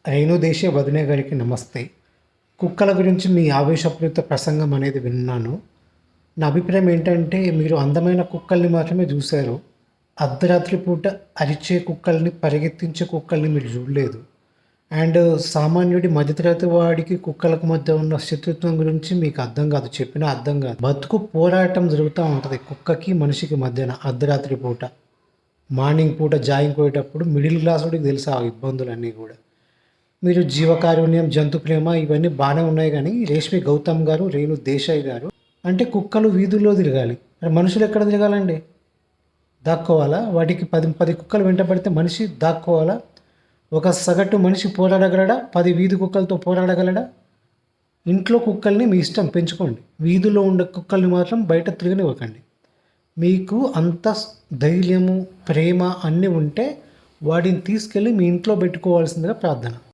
రేణు దేశీయ వదినే గారికి నమస్తే. కుక్కల గురించి మీ ఆవేశపూరిత ప్రసంగం అనేది విన్నాను. నా అభిప్రాయం ఏంటంటే, మీరు అందమైన కుక్కల్ని మాత్రమే చూశారు. అర్ధరాత్రి పూట అరిచే కుక్కల్ని, పరిగెత్తించే కుక్కల్ని మీరు చూడలేదు. అండ్ సామాన్యుడి మధ్యతరగతి వాడికి కుక్కలకు మధ్య ఉన్న శత్రుత్వం గురించి మీకు అర్థం కాదు. చెప్పినా అర్థం కాదు. బతుకు పోరాటం జరుగుతూ ఉంటుంది కుక్కకి, మనిషికి మధ్యన అర్ధరాత్రి పూట. మార్నింగ్ పూట జాగింగ్ పోయేటప్పుడు మిడిల్ క్లాస్ వాడికి తెలుసు ఆ ఇబ్బందులన్నీ కూడా. మీరు జీవకారుణ్యం, జంతు ప్రేమ ఇవన్నీ బాగానే ఉన్నాయి కానీ, రేష్మి గౌతమ్ గారు, రేణు దేశాయ్ గారు అంటే కుక్కలు వీధుల్లో తిరగాలి. మరి మనుషులు ఎక్కడ తిరగాలండి? దాక్కోవాలా? వాటికి 10 కుక్కలు వెంటబడితే మనిషి దాక్కోవాలా? ఒక సగటు మనిషి పోరాడగలడా? 10 వీధి కుక్కలతో పోరాడగలడా? ఇంట్లో కుక్కల్ని మీ ఇష్టం పెంచుకోండి. వీధిలో ఉండే కుక్కల్ని మాత్రం బయట తిరగనివ్వకండి. మీకు అంత ధైర్యము, ప్రేమ అన్నీ ఉంటే వాటిని తీసుకెళ్ళి మీ ఇంట్లో పెట్టుకోవాల్సిందిగా ప్రార్థన.